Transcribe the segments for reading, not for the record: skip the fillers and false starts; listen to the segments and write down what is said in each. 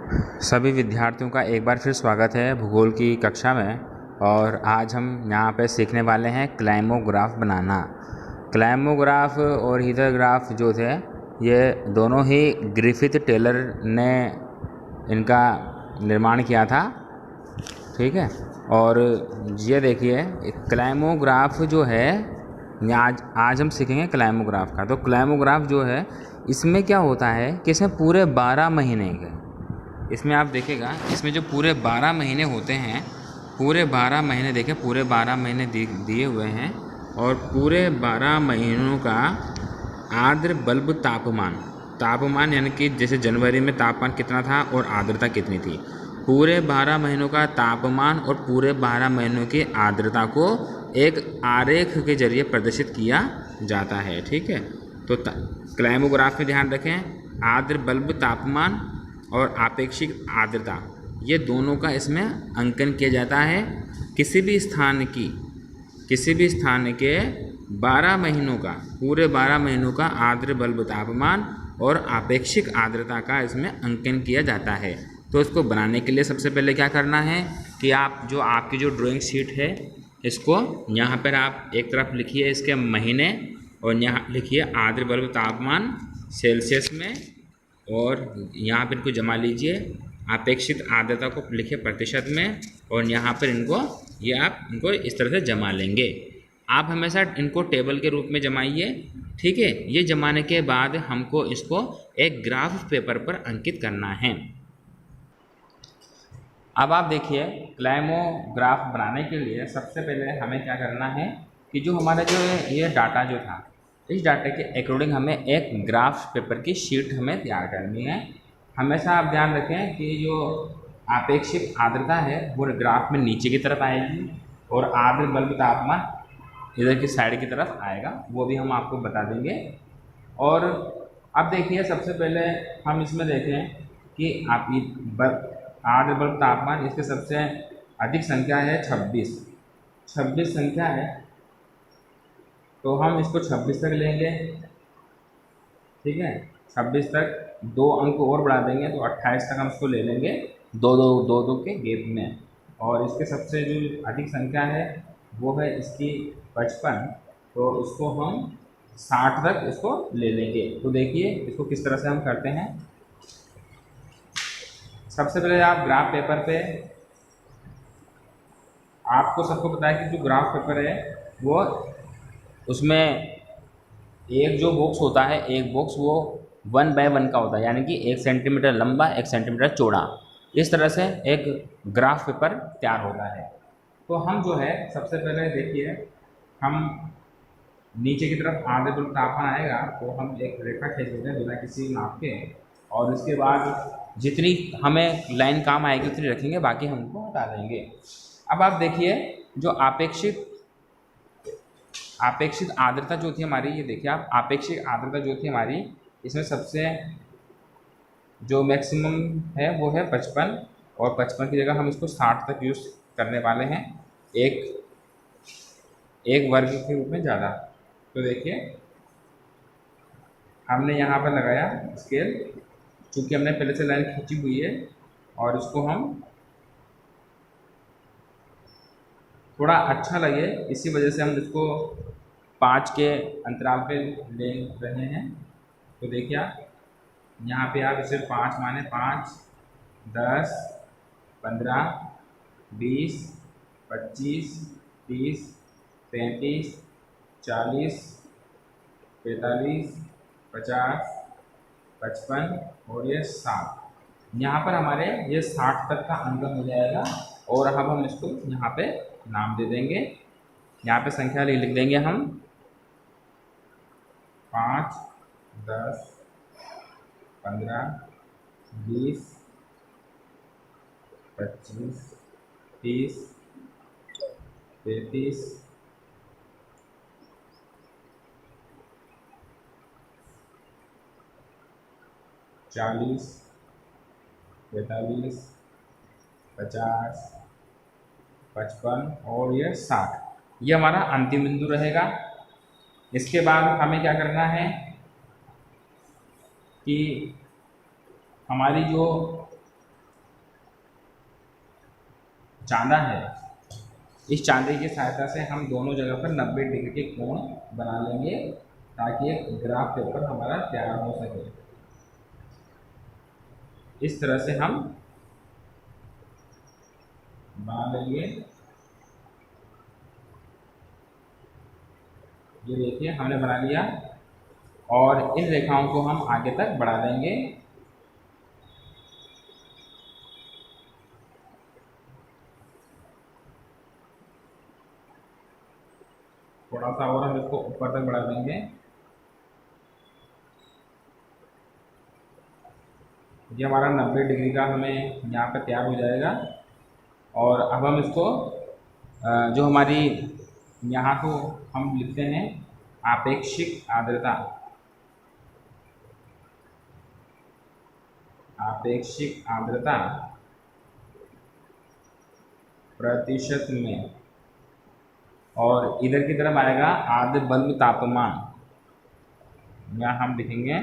सभी विद्यार्थियों का एक बार फिर स्वागत है भूगोल की कक्षा में। और आज हम यहाँ पे सीखने वाले हैं क्लाइमोग्राफ बनाना। क्लाइमोग्राफ और हीथरग्राफ जो थे ये दोनों ही ग्रिफिथ टेलर ने इनका निर्माण किया था, ठीक है। और ये देखिए क्लाइमोग्राफ जो है आज हम सीखेंगे क्लाइमोग्राफ का। तो क्लाइमोग्राफ जो है इसमें क्या होता है कि इसमें पूरे 12 महीने के, इसमें आप देखेगा इसमें जो पूरे 12 महीने होते हैं, पूरे 12 महीने देखें, पूरे 12 महीने दिए हुए हैं। और पूरे 12 महीनों का आर्द्र बल्ब तापमान यानी कि जैसे जनवरी में तापमान कितना था और आर्द्रता कितनी थी, पूरे 12 महीनों का तापमान और पूरे 12 महीनों की आर्द्रता को एक आरेख के जरिए प्रदर्शित किया जाता है, ठीक है। तो क्लाइमोग्राफ में ध्यान रखें, आर्द्र बल्ब तापमान और आपेक्षिक आर्द्रता ये दोनों का इसमें अंकन किया जाता है। किसी भी स्थान के 12 महीनों का, पूरे 12 महीनों का आर्द्र बल्ब तापमान और आपेक्षिक आर्द्रता का इसमें अंकन किया जाता है। तो इसको बनाने के लिए सबसे पहले क्या करना है कि आपकी जो ड्राइंग शीट है इसको यहाँ पर आप एक तरफ लिखिए इसके महीने और यहाँ लिखिए आर्द्र बल्ब तापमान सेल्सियस में, और यहाँ पर इनको जमा लीजिए। अपेक्षित आर्द्रता को लिखिए प्रतिशत में, और यहाँ पर आप इनको इस तरह से जमा लेंगे। आप हमेशा इनको टेबल के रूप में जमाइए, ठीक है। ये जमाने के बाद हमको इसको एक ग्राफ पेपर पर अंकित करना है। अब आप देखिए क्लाइमोग्राफ बनाने के लिए सबसे पहले हमें क्या करना है कि जो हमारा जो ये डाटा जो था, इस डाटा के अकॉर्डिंग हमें एक ग्राफ पेपर की शीट हमें तैयार करनी है। हमेशा आप ध्यान रखें कि जो आपेक्षिक आर्द्रता है वो ग्राफ में नीचे की तरफ आएगी और आर्द्र बल्ब तापमान इधर की साइड की तरफ आएगा, वो भी हम आपको बता देंगे। और अब देखिए सबसे पहले हम इसमें देखें कि आर्द्र बल्ब तापमान, इसके सबसे अधिक संख्या है 26 संख्या है, तो हम इसको 26 तक लेंगे, ठीक है। 26 तक 2 अंक और बढ़ा देंगे तो 28 तक हम इसको ले लेंगे, दो के गैप में। और इसके सबसे जो अधिक संख्या है वो है इसकी 55, तो इसको हम 60 तक इसको ले लेंगे। तो देखिए इसको किस तरह से हम करते हैं। सबसे पहले आप ग्राफ पेपर पे, आपको सबको पता है कि जो ग्राफ पेपर है वो उसमें एक जो बॉक्स होता है, एक बॉक्स वो 1 बाय 1 का होता है, यानी कि 1 सेंटीमीटर लंबा 1 सेंटीमीटर चौड़ा। इस तरह से एक ग्राफ पेपर तैयार होता है। तो हम जो है सबसे पहले देखिए, हम नीचे की तरफ आर्द्र बल्ब तापमान आएगा तो हम एक रेखा खींच लेते हैं बिना किसी नाप के, और उसके बाद जितनी हमें लाइन काम आएगी उतनी रखेंगे, बाकी हम उनको हटा देंगे। अब आप देखिए जो आपेक्षित आर्द्रता जो थी हमारी, ये देखिए आप, आपेक्षिक आर्द्रता जो थी हमारी, इसमें सबसे जो मैक्सिमम है वो है 55, और 55 की जगह हम इसको 60 तक यूज़ करने वाले हैं, एक वर्ग के रूप में ज़्यादा। तो देखिए हमने यहाँ पर लगाया स्केल, चूँकि हमने पहले से लाइन खींची हुई है, और इसको हम थोड़ा अच्छा लगे इसी वजह से हम इसको 5 के अंतराल पे ले रहे हैं। तो देखिए आप यहाँ पे आप इसे 5 माने, 5, 10, 15, 20, 25, 30, 35, 40, 45, 50, 55 और ये 60। यहाँ पर हमारे ये 60 तक का अंकन हो जाएगा। और अब हम इसको यहाँ पे नाम दे देंगे, यहाँ पे संख्या लिख देंगे हम 5, 10, 15, 20, 25, 30, 33, 40, 45, 50, 55 और ये 60। ये हमारा अंतिम बिंदु रहेगा। इसके बाद हमें क्या करना है कि हमारी जो चांदा है, इस चांदे की सहायता से हम दोनों जगह पर 90 डिग्री के कोण बना लेंगे ताकि एक ग्राफ पेपर हमारा तैयार हो सके। इस तरह से हम बना लेंगे। ये देखिए हमने बना लिया और इन रेखाओं को हम आगे तक बढ़ा देंगे। थोड़ा सा और हम इसको ऊपर तक बढ़ा देंगे। ये हमारा 90 डिग्री का हमें यहाँ पे तैयार हो जाएगा। और अब हम इसको जो हमारी यहाँ को हम लिखते हैं आपेक्षिक आर्द्रता, आपेक्षिक आर्द्रता प्रतिशत में, और इधर की तरफ आएगा आर्द्र बल्ब तापमान। यहाँ हम लिखेंगे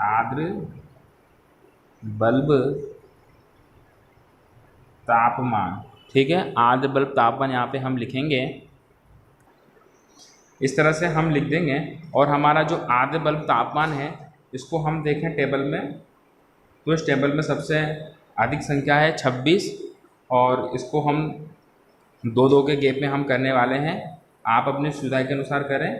आर्द्र बल्ब तापमान, ठीक है। आर्द्र बल्ब तापमान यहाँ पे हम लिखेंगे, इस तरह से हम लिख देंगे। और हमारा जो आर्द्र बल्ब तापमान है इसको हम देखें टेबल में, तो इस टेबल में सबसे अधिक संख्या है 26, और इसको हम 2-2 के गैप में हम करने वाले हैं। आप अपनी सुविधा के अनुसार करें।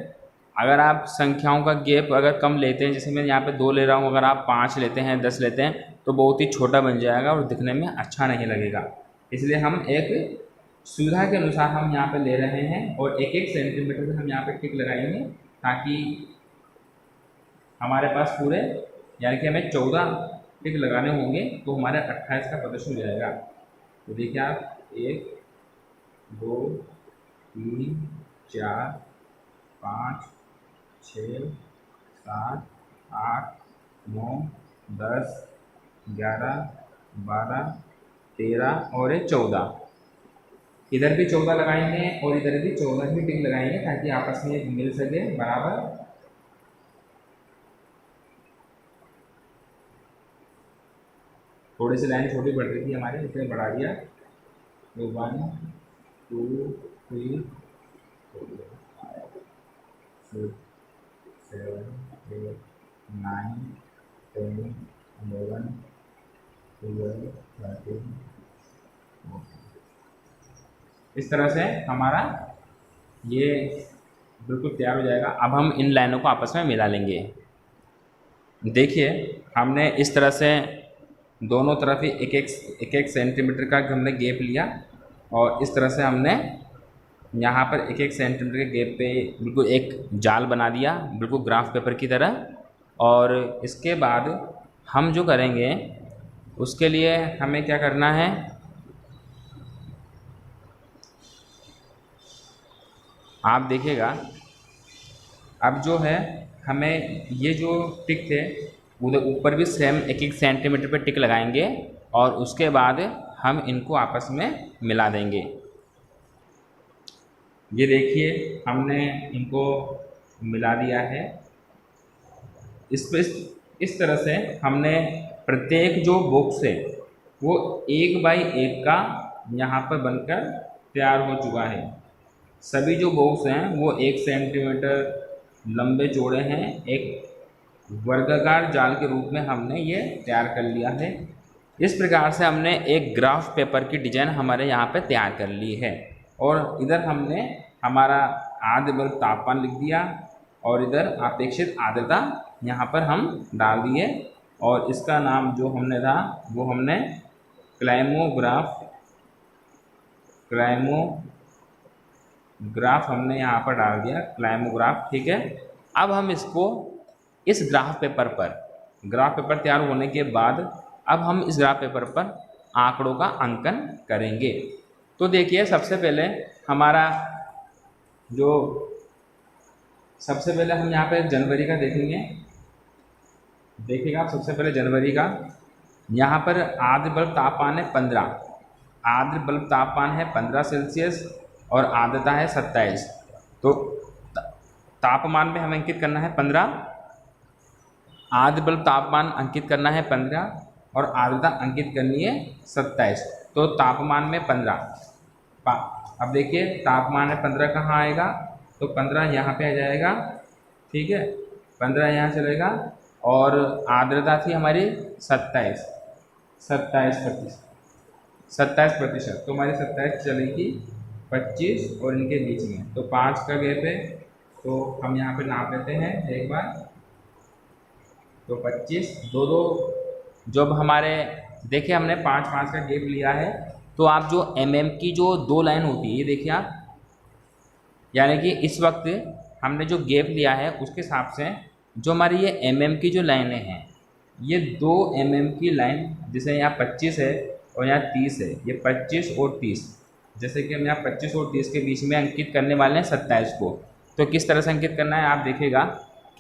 अगर आप संख्याओं का गैप अगर कम लेते हैं, जैसे मैं यहाँ पे 2 ले रहा हूँ, अगर आप 5 लेते हैं, 10 लेते हैं, तो बहुत ही छोटा बन जाएगा और दिखने में अच्छा नहीं लगेगा। इसलिए हम एक सुविधा के अनुसार हम यहाँ पे ले रहे हैं और 1-1 सेंटीमीटर से हम यहाँ पे टिक लगाएंगे ताकि हमारे पास पूरे, यानी कि हमें 14 टिक लगाने होंगे तो हमारे 28 का प्रदर्शन हो जाएगा। तो देखिए आप 1 2 3 4 5 6 7 8 9 10 11 12 13 और ये 14। इधर भी 14 लगाएंगे और इधर भी 14 ही टिक लगाएंगे ताकि आपस में मिल सके बराबर। थोड़ी सी लाइन छोटी बढ़ रही थी हमारी, इसलिए बढ़ा दिया। 1 2 3 4 5 6 7 8 9 10 11 12 13। इस तरह से हमारा ये बिल्कुल तैयार हो जाएगा। अब हम इन लाइनों को आपस में मिला लेंगे। देखिए हमने इस तरह से दोनों तरफ ही 1-1 सेंटीमीटर का हमने गैप लिया और इस तरह से हमने यहाँ पर 1-1 सेंटीमीटर के गैप पे बिल्कुल एक जाल बना दिया, बिल्कुल ग्राफ पेपर की तरह। और इसके बाद हम जो करेंगे उसके लिए हमें क्या करना है, आप देखिएगा। अब जो है हमें ये जो टिक थे उधर ऊपर भी सेम 1-1 सेंटीमीटर पे टिक लगाएंगे और उसके बाद हम इनको आपस में मिला देंगे। ये देखिए हमने इनको मिला दिया है। इस तरह से हमने प्रत्येक जो बॉक्स है वो 1x1 का यहाँ पर बनकर तैयार हो चुका है। सभी जो बॉक्स हैं वो 1 सेंटीमीटर लंबे चौड़े हैं। एक वर्गाकार जाल के रूप में हमने ये तैयार कर लिया है। इस प्रकार से हमने एक ग्राफ पेपर की डिजाइन हमारे यहाँ पे तैयार कर ली है। और इधर हमने हमारा आर्द्र बल्ब तापमान लिख दिया और इधर अपेक्षित आर्द्रता यहाँ पर हम डाल दिए। और इसका नाम जो हमने था वो हमने क्लाइमोग्राफ हमने यहाँ पर डाल दिया, क्लाइमोग्राफ, ठीक है। अब हम इसको इस ग्राफ पेपर तैयार होने के बाद अब हम इस ग्राफ पेपर पर आंकड़ों का अंकन करेंगे। तो देखिए सबसे पहले हम यहाँ पे जनवरी का देखेंगे। देखिएगा आप सबसे पहले जनवरी का, यहाँ पर आर्द्र बल्ब तापमान है 15, आर्द्र बल्ब तापमान है 15 सेल्सियस और आर्द्रता है 27। तो तापमान में हमें अंकित करना है 15, आर्द्र बल्ब तापमान अंकित करना है 15 और आर्द्रता अंकित करनी है 27। तो तापमान में 15, अब देखिए तापमान है 15 कहाँ आएगा, तो 15 यहाँ पे आ जाएगा, ठीक है, 15 यहाँ चलेगा। और आर्द्रता थी हमारी 27%, तो हमारी 27 चलेगी 25 और इनके बीच में, तो 5 का गैप है, तो हम यहाँ पे नाप लेते हैं एक बार। तो 25 दो दो, जब हमारे देखिए हमने 5-5 का गैप लिया है, तो आप जो की जो 2 लाइन होती है, ये देखिए आप, यानी कि इस वक्त हमने जो गैप लिया है उसके हिसाब से जो हमारी ये की जो लाइनें हैं, ये 2 की लाइन, जैसे यहाँ 25 है और यहाँ 30 है, ये 25 और 30, जैसे कि हम यहाँ 25 और 30 के बीच में अंकित करने वाले हैं 27 को। तो किस तरह से अंकित करना है आप देखिएगा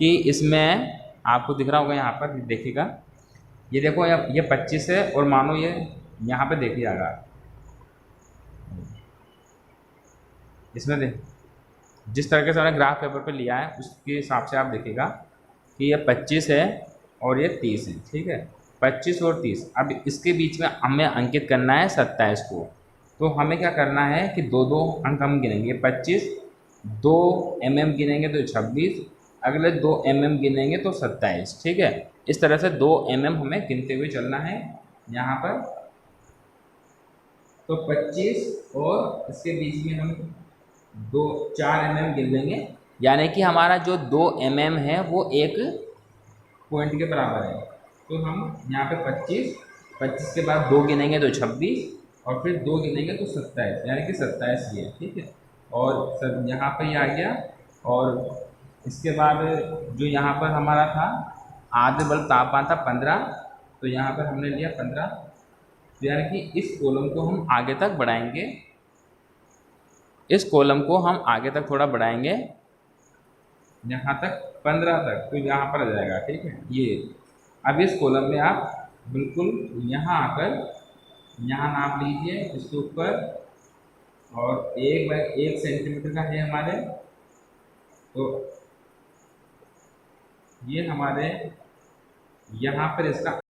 कि इसमें आपको दिख रहा होगा, यहाँ पर देखिएगा, ये देखो ये 25 है और मानो ये यहाँ पे देखिएगा, इसमें देख जिस तरीके से मैंने ग्राफ पेपर पे लिया है उसके हिसाब से आप देखिएगा कि ये 25 है और ये 30 है, ठीक है, 25 और 30। अब इसके बीच में हमें अंकित करना है 27 को, तो हमें क्या करना है कि 2-2 अंक हम गिनेंगे, 25, 2 गिनेंगे तो 26, अगले 2 गिनेंगे तो 27, ठीक है। इस तरह से 2 हमें गिनते हुए चलना है यहाँ पर। तो 25 और इसके बीच में हम 4 गिन लेंगे, यानी कि हमारा जो 2 है वो एक पॉइंट के बराबर है। तो हम यहाँ पे 25 के बाद 2 गिनेंगे तो 26 और फिर 2 गिनेंगे तो 27, यानी कि 27 ये, ठीक है। और सर यहाँ पर ये आ गया, और इसके बाद जो यहाँ पर हमारा था आद्र बल्ब तापमान था 15, तो यहाँ पर हमने लिया 15, तो यानी कि इस कॉलम को हम आगे तक बढ़ाएंगे, इस कॉलम को हम आगे तक थोड़ा बढ़ाएंगे यहाँ तक 15 तक, तो यहाँ पर आ जाएगा, ठीक है। ये अब इस कॉलम में आप बिल्कुल यहाँ आकर यहाँ नाप लीजिए इसके ऊपर, और 1 सेंटीमीटर का है हमारे, तो ये हमारे यहाँ पर इसका